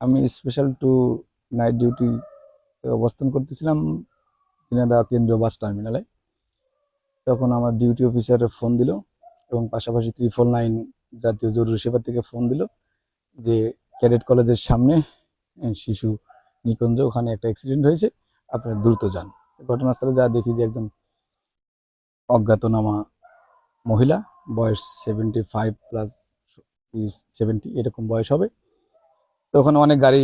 আমি special two night duty অবস্থান করতেছিলাম ঝিনাইদহ কেন্দ্রীয় বাস টার্মিনালে। তখন আমার ডিউটি অফিসারের ফোন দিল এবং পাশাপাশি 349 জাতীয় জরুরি সেবা থেকে ফোন দিল যে ক্যাডেট কলেজের সামনে শিশু নিকুঞ্জ, ওখানে একটা অ্যাক্সিডেন্ট হয়েছে, আপনারা দ্রুত যান। ঘটনাস্থলে যা দেখি যে একজন অজ্ঞাতনামা মহিলা, বয়স 75+70 এরকম বয়স হবে। তো ওখানে অনেক গাড়ি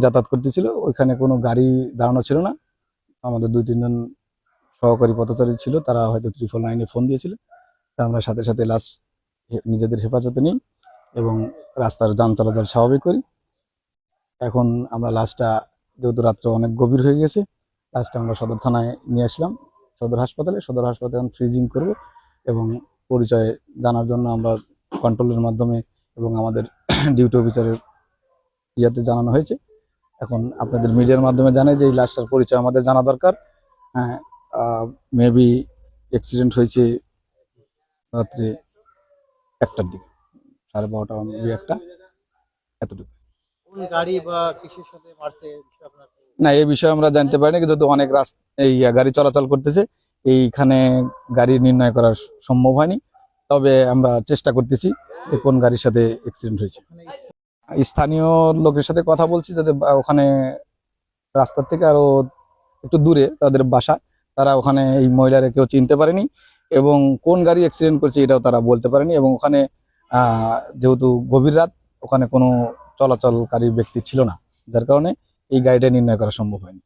যাতায়াত করতেছিল, ওইখানে কোনো গাড়ি দাঁড়ানো ছিল না। আমাদের 2-3 জন সহকারী পথচারী ছিল, তারা হয়তো 999-এ ফোন দিয়েছিল। তা আমরা সাথে সাথে লাশ নিজেদের হেফাজতে নিই এবং রাস্তার যান চলাচল স্বাভাবিক করি। এখন আমরা লাশটা, যেহেতু রাত্র অনেক গভীর হয়ে গেছে, লাশটা আমরা সদর থানায় নিয়ে আসলাম, সদর হাসপাতালে এখন ফ্রিজিং করব এবং পরিচয় জানার জন্য আমরা কন্ট্রোলের মাধ্যমে এবং আমাদের ডিউটি অফিসারের ইয়াতে জানানো হয়েছে। এখন আপনাদের মিডিয়ার মাধ্যমে জানাই যে এই লাশটার পরিচয় আমাদের জানা দরকার। হ্যাঁ, মেবি অ্যাক্সিডেন্ট হয়েছে রাত্রে 1টার দিকে, 12:30 মেবি 1টা, এতটুকু। কোন গাড়ি বা কিসের সাথে মারছে আপনার? না, এই বিষয়ে আমরা জানতে পারিনি, কিন্তু অনেক রাস্তা এই গাড়ি চলাচল করতেছে, এইখানে গাড়ি নির্ণয় করা সম্ভব হয়নি। তবে আমরা চেষ্টা করতেছি যে কোন গাড়ির সাথে অ্যাক্সিডেন্ট হয়েছে। স্থানীয় লোকের সাথে কথা বলছি, যাতে ওখানে রাস্তার থেকে আরো একটু দূরে তাদের বাসা, তারা ওখানে এই মহিলারা কেউ চিনতে পারেনি এবং কোন গাড়ি অ্যাক্সিডেন্ট করেছে এটাও তারা বলতে পারেনি। এবং ওখানে যেহেতু গভীর রাত, ওখানে কোনো চলাচলকারী ব্যক্তি ছিল না, যার কারণে এই গাড়িটা নির্ণয় করা সম্ভব হয়নি।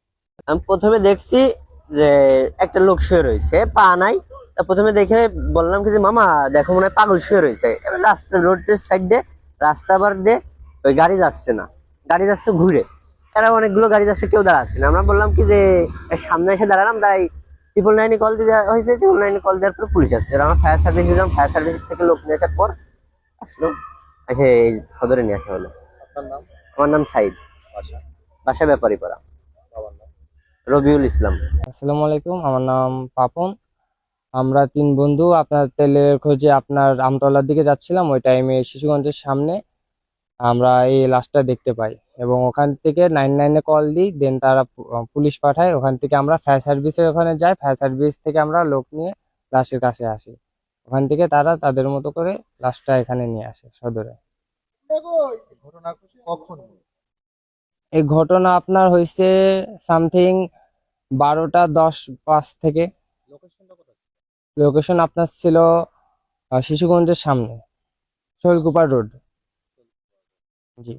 আমি প্রথমে দেখছি যে একটা লোক শুয়ে রয়েছে, পা নাই। তা প্রথমে দেখে বললাম কি যে মামা দেখো মনে হয় পাগল শুয়ে রয়েছে। এবার রাস্তা রোডের সাইড দিয়ে রাস্তা আবার দিয়ে ওই গাড়ি যাচ্ছে না, গাড়ি যাচ্ছে ঘুরে। এরা অনেকগুলো গাড়ি যাচ্ছে, কেউ দাঁড়াচ্ছে না। আমরা বললাম কি যে এর সামনে এসে দাঁড়ালাম, তাই 999 কল দিয়ে হয়েছে। 999 কল দেওয়ার পর পুলিশ আসছে। আমরা ফায়ার সার্ভিস দিলাম, ফায়ার সার্ভিস থেকে লোক নিয়ে আসার পর আসলো, এসে এই সদরে নিয়ে আসা হলো। আপনার নাম? আমার নাম সাইদ, বাসা ব্যাপারীপাড়া। রবিউল ইসলাম। আসসালামু আলাইকুম, আমার নাম পাপন। আমরা 3 বন্ধু আপনার তেলের খোঁজে আপনার আমতলার দিকে যাচ্ছিলাম। ওই টাইমে শিশুগঞ্জের সামনে আমরা এই লাশটা দেখতে পাই এবং ওখান থেকে 999-এ কল দিই। দেন তারা পুলিশ পাঠায়। ওখান থেকে আমরা ফায়ার সার্ভিসের ওখানে যাই। ফায়ার সার্ভিস থেকে আমরা লোক নিয়ে লাশের কাছে আসি। ওখান থেকে তারা তাদের মতো করে লাশটা এখানে নিয়ে আসে সদরে। ঘটনা কখন? এই ঘটনা আপনার হয়েছে সামথিং 12:10-5 থেকে। লোকেশনটা কোথায়? লোকেশন আপনার ছিল শিশুগঞ্জের সামনে, শৈলকুপা রোড। জি।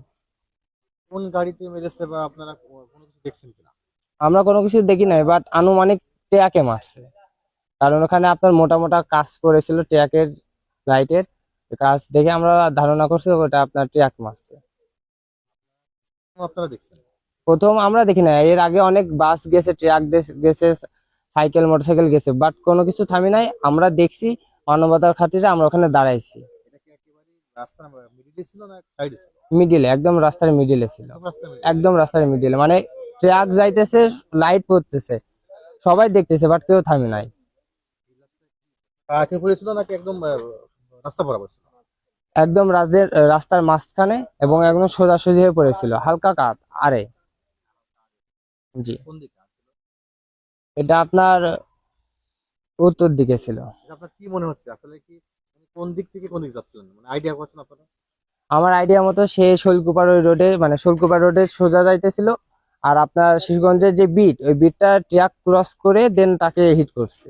কোন গাড়িতে মেরেছে বা আপনারা কোনো কিছু দেখছেন কিনা? আমরা কোনো কিছু দেখি নাই, বাট আনুমানিক ট্রাকে মারছে। কারণ ওখানে আপনার মোটা মোটা কাজ করেছিল ট্রাকের লাইটের কাজ দেখে আমরা ধারণা করছি ওটা আপনার ট্রাক মারছে। আপনারা দেখছেন? প্রথম আমরা দেখি না, এর আগে অনেক বাস গেছে, ট্রাক গেছে, সাইকেল মোটরসাইকেল গেছে, বাট কোনো কিছু থামি নাই। আমরা দেখছি, মানবতার খাতিরে আমরা ওখানে দাঁড়াইছি। এটা কি একেবারে রাস্তার মিডিলে ছিল না সাইডে ছিল? মিডিলে, একদম রাস্তার মিডিলে ছিল। একদম রাস্তার মিডিলে, মানে ট্রাক যাইতেছে, লাইট পড়তেছে, সবাই দেখতেছে, বাট কেউ থামি নাই। কাছে পড়েছিল নাকি একদম রাস্তা বরাবর ছিল? একদম রাস্তার মাঝখানে এবং একদম সোজাসুজি হয়ে পড়েছিল, হালকা কাত আরে। জি। কোন দিকে? এটা আপনার উত্তর দিকে ছিল। আপনার কি মনে হচ্ছে আসলে কি কোন দিক থেকে কোন দিকে যাচ্ছিলেন, মানে আইডিয়া করছেন আপনারা? আমার আইডিয়া মতো সে শৈলকুপা রোডে, মানে শৈলকুপা রোডে সোজা যাইতেছিল, আর আপনার শিশুগঞ্জের যে বিট, ওই বিটটা ট্রাক ক্রস করে দেন তাকে হিট করছে।